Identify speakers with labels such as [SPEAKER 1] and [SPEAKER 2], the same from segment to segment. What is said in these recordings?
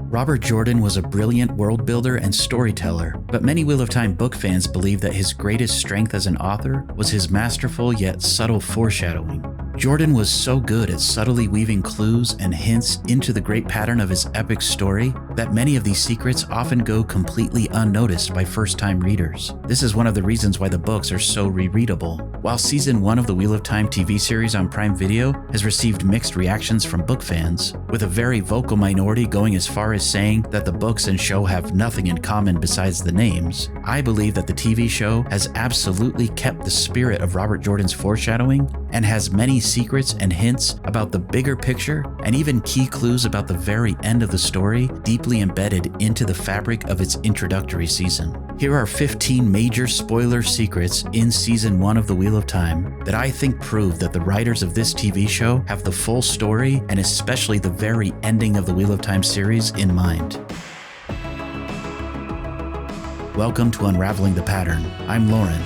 [SPEAKER 1] Robert Jordan was a brilliant world builder and storyteller, but many Wheel of Time book fans believe that his greatest strength as an author was his masterful yet subtle foreshadowing. Jordan was so good at subtly weaving clues and hints into the great pattern of his epic story that many of these secrets often go completely unnoticed by first-time readers. This is one of the reasons why the books are so rereadable. While Season 1 of the Wheel of Time TV series on Prime Video has received mixed reactions from book fans, with a very vocal minority going as far as saying that the books and show have nothing in common besides the names, I believe that the TV show has absolutely kept the spirit of Robert Jordan's foreshadowing and has many secrets and hints about the bigger picture and even key clues about the very end of the story deeply embedded into the fabric of its introductory season. Here are 15 major spoiler secrets in Season 1 of the Wheel of Time that I think prove that the writers of this TV show have the full story and especially the very ending of the Wheel of Time series in mind. Welcome to Unraveling the Pattern. I'm Lauren.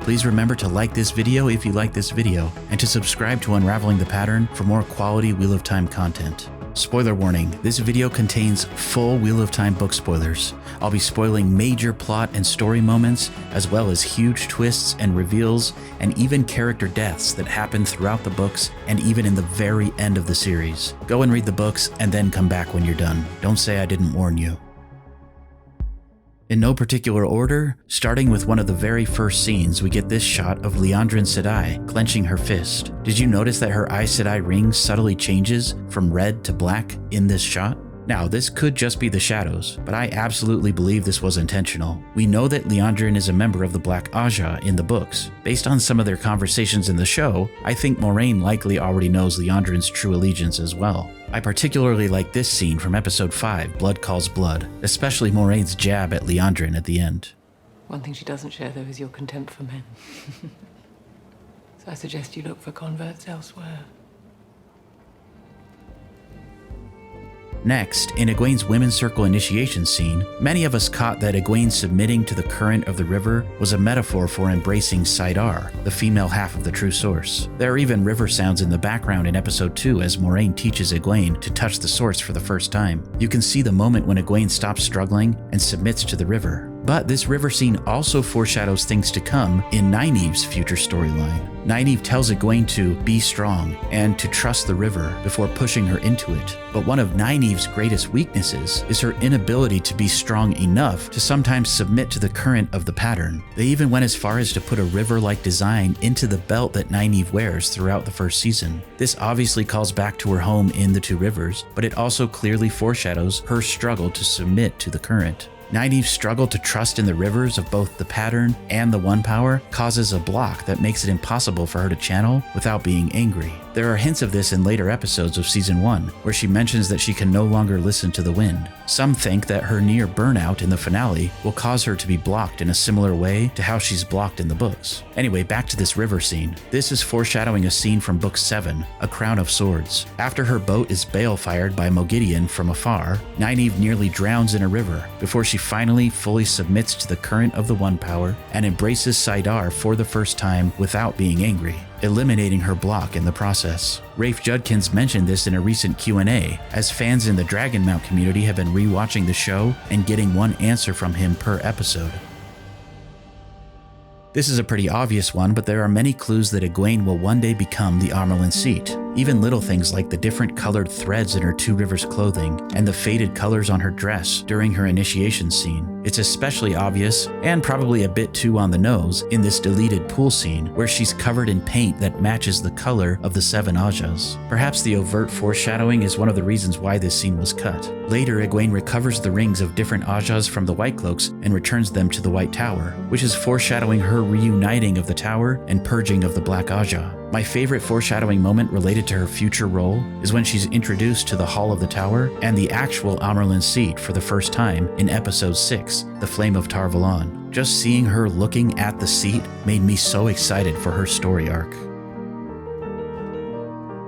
[SPEAKER 1] Please remember to like this video if you like this video, and to subscribe to Unraveling the Pattern for more quality Wheel of Time content. Spoiler warning, this video contains full Wheel of Time book spoilers. I'll be spoiling major plot and story moments, as well as huge twists and reveals, and even character deaths that happen throughout the books and even in the very end of the series. Go and read the books and then come back when you're done. Don't say I didn't warn you. In no particular order, starting with one of the very first scenes, we get this shot of Liandrin Sedai clenching her fist. Did you notice that her Aes Sedai ring subtly changes from red to black in this shot? Now, this could just be the shadows, but I absolutely believe this was intentional. We know that Liandrin is a member of the Black Aja in the books. Based on some of their conversations in the show, I think Moiraine likely already knows Liandrin's true allegiance as well. I particularly like this scene from episode 5, Blood Calls Blood, especially Moraine's jab at Liandrin at the end.
[SPEAKER 2] One thing she doesn't share, though, is your contempt for men. So I suggest you look for converts elsewhere.
[SPEAKER 1] Next, in Egwene's Women's Circle initiation scene, many of us caught that Egwene submitting to the current of the river was a metaphor for embracing Saidar, the female half of the true source. There are even river sounds in the background in episode 2 as Moiraine teaches Egwene to touch the source for the first time. You can see the moment when Egwene stops struggling and submits to the river. But this river scene also foreshadows things to come in Nynaeve's future storyline. Nynaeve tells Egwene to be strong and to trust the river before pushing her into it. But one of Nynaeve's greatest weaknesses is her inability to be strong enough to sometimes submit to the current of the pattern. They even went as far as to put a river-like design into the belt that Nynaeve wears throughout the first season. This obviously calls back to her home in the Two Rivers, but it also clearly foreshadows her struggle to submit to the current. Nynaeve's struggle to trust in the rivers of both the pattern and the One Power causes a block that makes it impossible for her to channel without being angry. There are hints of this in later episodes of Season 1, where she mentions that she can no longer listen to the wind. Some think that her near burnout in the finale will cause her to be blocked in a similar way to how she's blocked in the books. Anyway, back to this river scene. This is foreshadowing a scene from Book 7, A Crown of Swords. After her boat is bale-fired by Moghedien from afar, Nynaeve nearly drowns in a river before she finally fully submits to the current of the One Power and embraces Saidar for the first time without being angry, eliminating her block in the process. Rafe Judkins mentioned this in a recent Q&A, as fans in the Dragonmount community have been rewatching the show and getting one answer from him per episode. This is a pretty obvious one, but there are many clues that Egwene will one day become the Amyrlin Seat. Even little things like the different colored threads in her Two Rivers clothing and the faded colors on her dress during her initiation scene. It's especially obvious, and probably a bit too on the nose, in this deleted pool scene where she's covered in paint that matches the color of the 7 Ajas. Perhaps the overt foreshadowing is one of the reasons why this scene was cut. Later, Egwene recovers the rings of different Ajas from the White Cloaks and returns them to the White Tower, which is foreshadowing her reuniting of the Tower and purging of the Black Aja. My favorite foreshadowing moment related to her future role is when she's introduced to the Hall of the Tower and the actual Amyrlin Seat for the first time in episode 6, The Flame of Tar Valon. Just seeing her looking at the seat made me so excited for her story arc.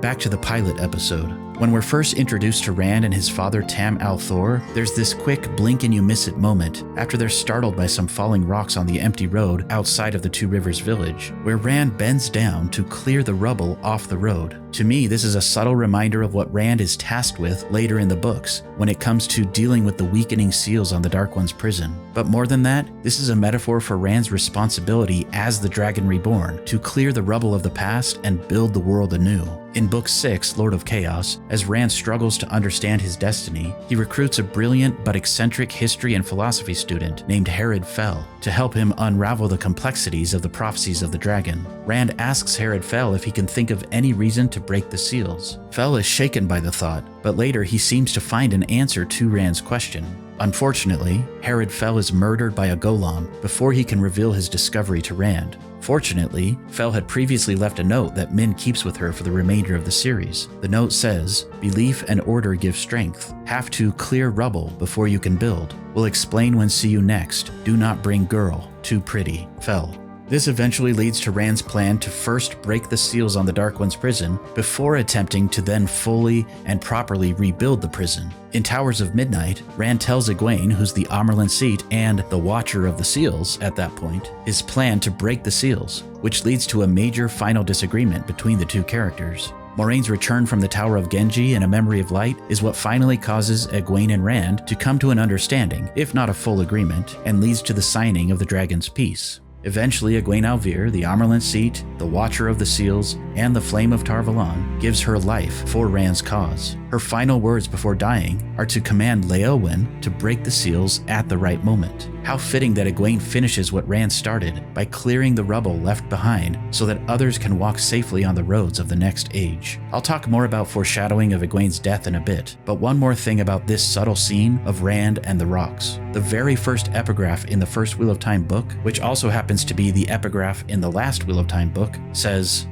[SPEAKER 1] Back to the pilot episode. When we're first introduced to Rand and his father Tam Althor, there's this quick blink-and-you-miss-it moment after they're startled by some falling rocks on the empty road outside of the Two Rivers village, where Rand bends down to clear the rubble off the road. To me, this is a subtle reminder of what Rand is tasked with later in the books when it comes to dealing with the weakening seals on the Dark One's prison. But more than that, this is a metaphor for Rand's responsibility as the Dragon Reborn to clear the rubble of the past and build the world anew. In Book 6, Lord of Chaos, as Rand struggles to understand his destiny, he recruits a brilliant but eccentric history and philosophy student named Herod Fell to help him unravel the complexities of the prophecies of the dragon. Rand asks Herod Fell if he can think of any reason to break the seals. Fell is shaken by the thought, but later he seems to find an answer to Rand's question. Unfortunately, Herod Fell is murdered by a golem before he can reveal his discovery to Rand. Fortunately, Fell had previously left a note that Min keeps with her for the remainder of the series. The note says, "Belief and order give strength. Have to clear rubble before you can build. Will explain when see you next. Do not bring girl. Too pretty. Fell." This eventually leads to Rand's plan to first break the seals on the Dark One's prison before attempting to then fully and properly rebuild the prison. In Towers of Midnight, Rand tells Egwene, who's the Amyrlin Seat and the Watcher of the Seals at that point, his plan to break the seals, which leads to a major final disagreement between the two characters. Moraine's return from the Tower of Genji and A Memory of Light is what finally causes Egwene and Rand to come to an understanding, if not a full agreement, and leads to the signing of the Dragon's Peace. Eventually, Egwene Alvir, the Amyrlin Seat, the Watcher of the Seals, and the Flame of Tar-Valon, gives her life for Rand's cause. Her final words before dying are to command Leolwyn to break the seals at the right moment. How fitting that Egwene finishes what Rand started by clearing the rubble left behind so that others can walk safely on the roads of the next age. I'll talk more about foreshadowing of Egwene's death in a bit, but one more thing about this subtle scene of Rand and the rocks. The very first epigraph in the first Wheel of Time book, which also happens to be the epigraph in the last Wheel of Time book, says,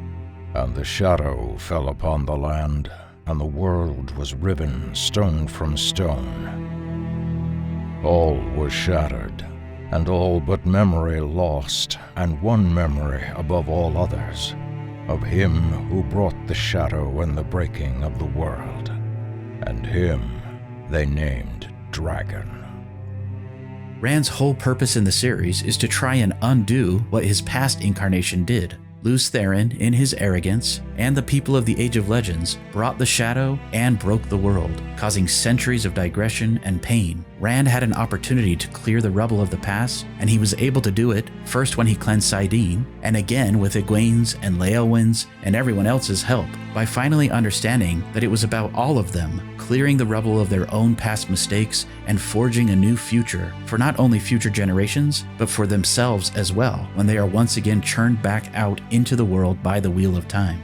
[SPEAKER 3] "And the shadow fell upon the land, and the world was riven stone from stone. All was shattered, and all but memory lost, and one memory above all others, of him who brought the shadow and the breaking of the world, and him they named Dragon."
[SPEAKER 1] Rand's whole purpose in the series is to try and undo what his past incarnation did. Lews Therin, in his arrogance, and the people of the Age of Legends brought the shadow and broke the world, causing centuries of digression and pain. Rand had an opportunity to clear the rubble of the past, and he was able to do it, first when he cleansed Saidin, and again with Egwene's and Leolwyn's and everyone else's help, by finally understanding that it was about all of them, clearing the rubble of their own past mistakes and forging a new future for not only future generations, but for themselves as well, when they are once again churned back out into the world by the Wheel of Time.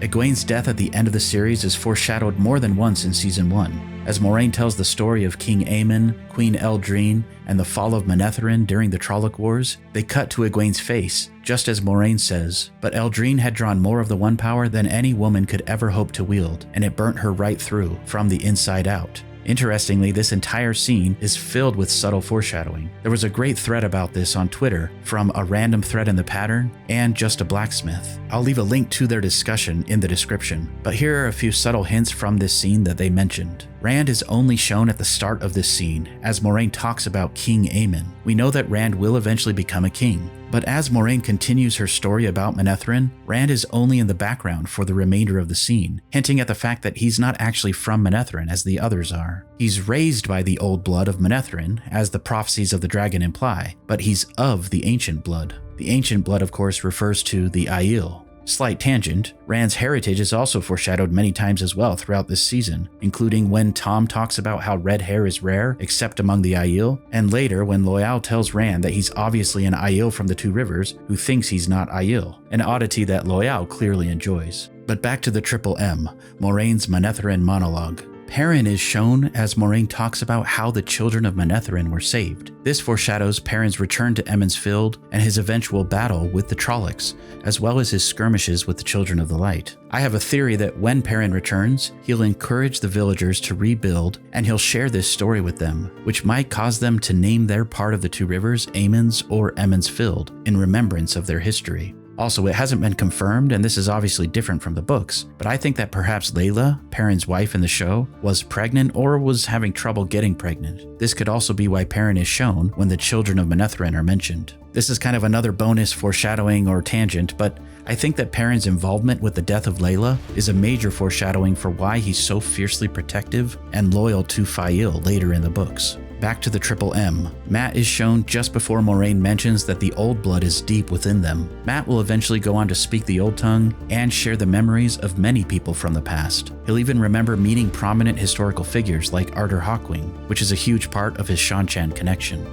[SPEAKER 1] Egwene's death at the end of the series is foreshadowed more than once in Season 1. As Moraine tells the story of King Aemon, Queen Eldrine, and the fall of Manetheren during the Trolloc Wars, they cut to Egwene's face, just as Moraine says, "But Eldrine had drawn more of the One Power than any woman could ever hope to wield, and it burnt her right through, from the inside out." Interestingly, this entire scene is filled with subtle foreshadowing. There was a great thread about this on Twitter from A Random Thread in the Pattern and Just a Blacksmith. I'll leave a link to their discussion in the description, but here are a few subtle hints from this scene that they mentioned. Rand is only shown at the start of this scene, as Moraine talks about King Aemon. We know that Rand will eventually become a king, but as Moraine continues her story about Manetheren, Rand is only in the background for the remainder of the scene, hinting at the fact that he's not actually from Manetheren as the others are. He's raised by the old blood of Manetheren, as the prophecies of the dragon imply, but he's of the ancient blood. The ancient blood, of course, refers to the Aiel. Slight tangent, Rand's heritage is also foreshadowed many times as well throughout this season, including when Tom talks about how red hair is rare except among the Aiel, and later when Loial tells Rand that he's obviously an Aiel from the Two Rivers who thinks he's not Aiel, an oddity that Loial clearly enjoys. But back to the Triple M, Moraine's Manetheren monologue. Perrin is shown as Moraine talks about how the children of Manetheren were saved. This foreshadows Perrin's return to Emond's Field and his eventual battle with the Trollocs, as well as his skirmishes with the Children of the Light. I have a theory that when Perrin returns, he'll encourage the villagers to rebuild, and he'll share this story with them, which might cause them to name their part of the Two Rivers Aemond's or Emond's Field in remembrance of their history. Also, it hasn't been confirmed, and this is obviously different from the books, but I think that perhaps Layla, Perrin's wife in the show, was pregnant or was having trouble getting pregnant. This could also be why Perrin is shown when the children of Manetheren are mentioned. This is kind of another bonus foreshadowing or tangent, but I think that Perrin's involvement with the death of Layla is a major foreshadowing for why he's so fiercely protective and loyal to Aiel later in the books. Back to the Triple M. Mat is shown just before Moiraine mentions that the Old Blood is deep within them. Mat will eventually go on to speak the Old Tongue and share the memories of many people from the past. He'll even remember meeting prominent historical figures like Arthur Hawkwing, which is a huge part of his Shan-Chan connection.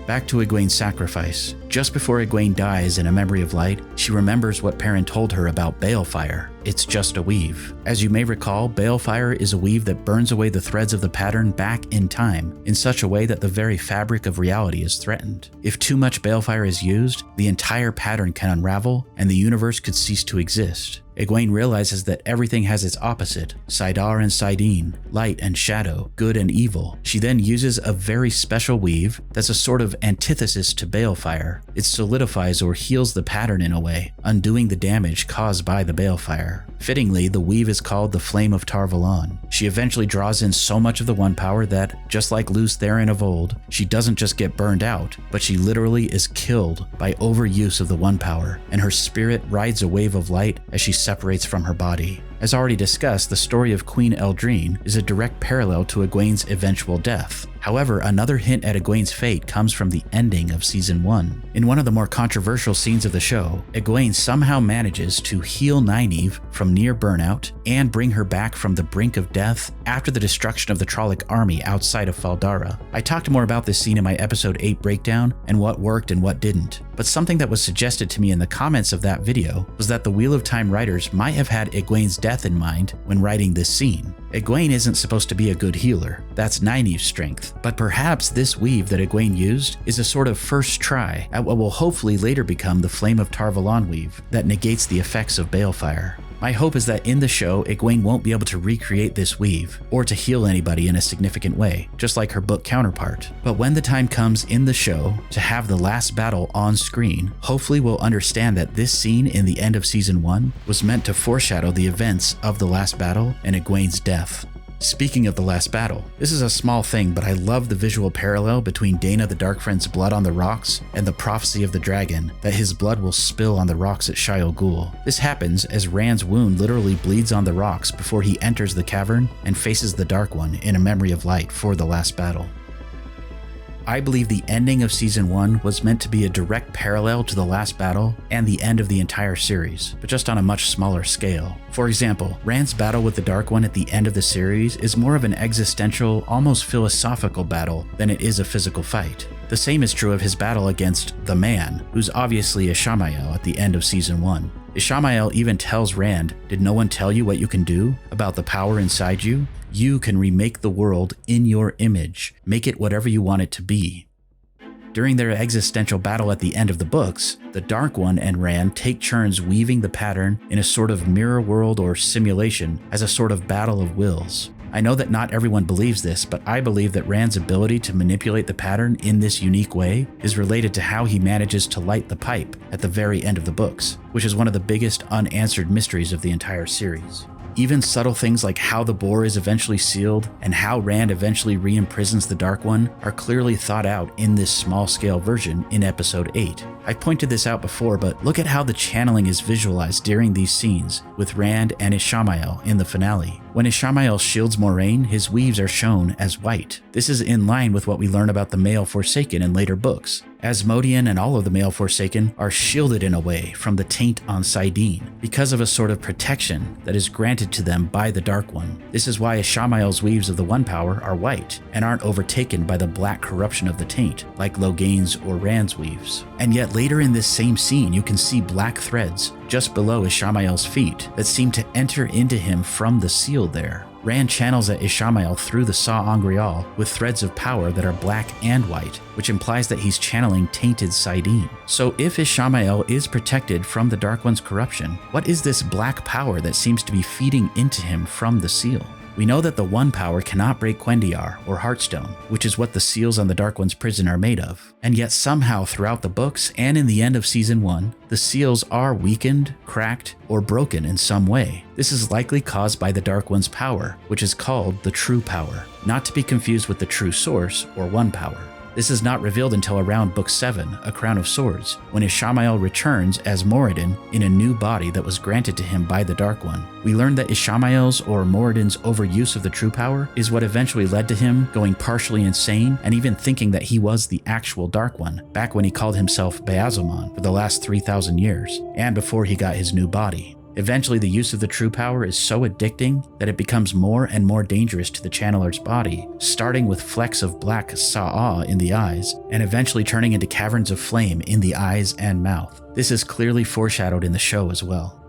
[SPEAKER 1] Back to Egwene's sacrifice. Just before Egwene dies in A Memory of Light, she remembers what Perrin told her about balefire. It's just a weave. As you may recall, balefire is a weave that burns away the threads of the pattern back in time, in such a way that the very fabric of reality is threatened. If too much balefire is used, the entire pattern can unravel, and the universe could cease to exist. Egwene realizes that everything has its opposite, saidar and saidin, light and shadow, good and evil. She then uses a very special weave that's a sort of antithesis to balefire. It solidifies or heals the pattern in a way, undoing the damage caused by the balefire. Fittingly, the weave is called the Flame of Tar Valon. She eventually draws in so much of the One Power that, just like Luce Theron of old, she doesn't just get burned out, but she literally is killed by overuse of the One Power, and her spirit rides a wave of light as she separates from her body. As already discussed, the story of Queen Eldrine is a direct parallel to Egwene's eventual death. However, another hint at Egwene's fate comes from the ending of Season 1. In one of the more controversial scenes of the show, Egwene somehow manages to heal Nynaeve from near burnout and bring her back from the brink of death after the destruction of the Trolloc army outside of Faldara. I talked more about this scene in my episode 8 breakdown and what worked and what didn't, but something that was suggested to me in the comments of that video was that the Wheel of Time writers might have had Egwene's death in mind when writing this scene. Egwene isn't supposed to be a good healer, that's Nynaeve's strength, but perhaps this weave that Egwene used is a sort of first try at what will hopefully later become the Flame of Tar Valon weave that negates the effects of balefire. My hope is that in the show, Egwene won't be able to recreate this weave, or to heal anybody in a significant way, just like her book counterpart. But when the time comes in the show to have the last battle on screen, hopefully we'll understand that this scene in the end of Season 1 was meant to foreshadow the events of the last battle and Egwene's death. Speaking of the last battle, this is a small thing, but I love the visual parallel between Dana the Darkfriend's blood on the rocks and the prophecy of the dragon, that his blood will spill on the rocks at Shaiol Ghul. This happens as Rand's wound literally bleeds on the rocks before he enters the cavern and faces the Dark One in A Memory of Light for the last battle. I believe the ending of Season 1 was meant to be a direct parallel to the last battle and the end of the entire series, but just on a much smaller scale. For example, Rand's battle with the Dark One at the end of the series is more of an existential, almost philosophical battle than it is a physical fight. The same is true of his battle against the Man, who's obviously Ishamael at the end of Season 1. Ishamael even tells Rand, "Did no one tell you what you can do about the power inside you? You can remake the world in your image, make it whatever you want it to be." During their existential battle at the end of the books, the Dark One and Rand take turns weaving the pattern in a sort of mirror world or simulation as a sort of battle of wills. I know that not everyone believes this, but I believe that Rand's ability to manipulate the pattern in this unique way is related to how he manages to light the pipe at the very end of the books, which is one of the biggest unanswered mysteries of the entire series. Even subtle things like how the bore is eventually sealed and how Rand eventually re-imprisons the Dark One are clearly thought out in this small-scale version in Episode 8. I've pointed this out before, but look at how the channeling is visualized during these scenes with Rand and Ishamael in the finale. When Ishamael shields Moiraine, his weaves are shown as white. This is in line with what we learn about the male Forsaken in later books. Asmodean and all of the male Forsaken are shielded in a way from the taint on saidin because of a sort of protection that is granted to them by the Dark One. This is why Ishamael's weaves of the One Power are white and aren't overtaken by the black corruption of the taint like Loghain's or Rand's weaves. And yet later in this same scene you can see black threads just below Ishamael's feet that seem to enter into him from the seal there. Rand channels at Ishamael through the Sa'angreal with threads of power that are black and white, which implies that he's channeling tainted saidin. So if Ishamael is protected from the Dark One's corruption, what is this black power that seems to be feeding into him from the seal? We know that the One power cannot break Quendiar or Heartstone, which is what the seals on the Dark One's prison are made of. And yet somehow throughout the books and in the end of Season 1, the seals are weakened, cracked, or broken in some way. This is likely caused by the Dark One's power, which is called the True Power, not to be confused with the True Source or One Power. This is not revealed until around Book 7, A Crown of Swords, when Ishamael returns as Moradin in a new body that was granted to him by the Dark One. We learn that Ishamael's or Moradin's overuse of the True Power is what eventually led to him going partially insane and even thinking that he was the actual Dark One, back when he called himself Beazamon for the last 3,000 years, and before he got his new body. Eventually, the use of the True Power is so addicting that it becomes more and more dangerous to the channeler's body, starting with flecks of black Sa'a in the eyes, and eventually turning into caverns of flame in the eyes and mouth. This is clearly foreshadowed in the show as well.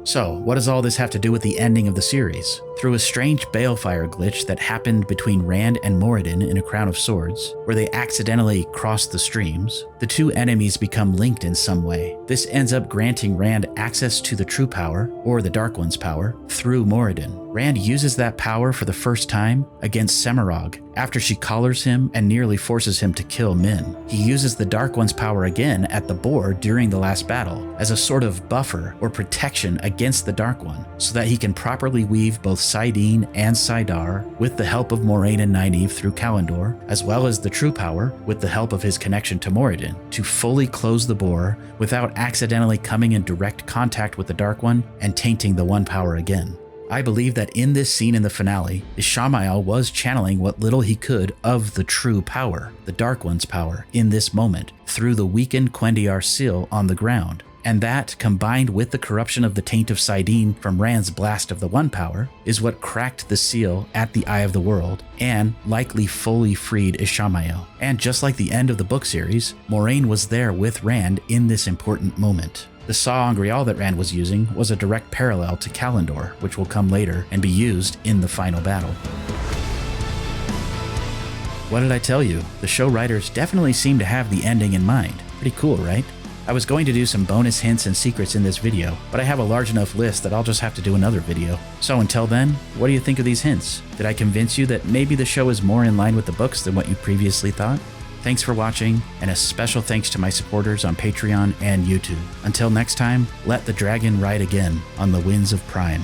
[SPEAKER 1] So, what does all this have to do with the ending of the series? Through a strange balefire glitch that happened between Rand and Moradin in A Crown of Swords, where they accidentally crossed the streams, the two enemies become linked in some way. This ends up granting Rand access to the True Power, or the Dark One's power, through Moradin. Rand uses that power for the first time against Semirog, after she collars him and nearly forces him to kill Min. He uses the Dark One's power again at the boar during the last battle, as a sort of buffer or protection against the Dark One, so that he can properly weave both Saidin and Saidar with the help of Moraine and Nynaeve through Kalendor, as well as the True Power with the help of his connection to Moradin, to fully close the boar without accidentally coming in direct contact with the Dark One and tainting the One power again. I believe that in this scene in the finale, Ishamael was channeling what little he could of the True Power, the Dark One's power, in this moment, through the weakened Quendiar seal on the ground. And that, combined with the corruption of the taint of Saidin from Rand's blast of the One power, is what cracked the seal at the Eye of the World, and likely fully freed Ishamael. And just like the end of the book series, Moraine was there with Rand in this important moment. The sa'angreal that Rand was using was a direct parallel to Kalendor, which will come later and be used in the final battle. What did I tell you? The show writers definitely seem to have the ending in mind. Pretty cool, right? I was going to do some bonus hints and secrets in this video, but I have a large enough list that I'll just have to do another video. So until then, what do you think of these hints? Did I convince you that maybe the show is more in line with the books than what you previously thought? Thanks for watching, and a special thanks to my supporters on Patreon and YouTube. Until next time, let the dragon ride again on the winds of Prime.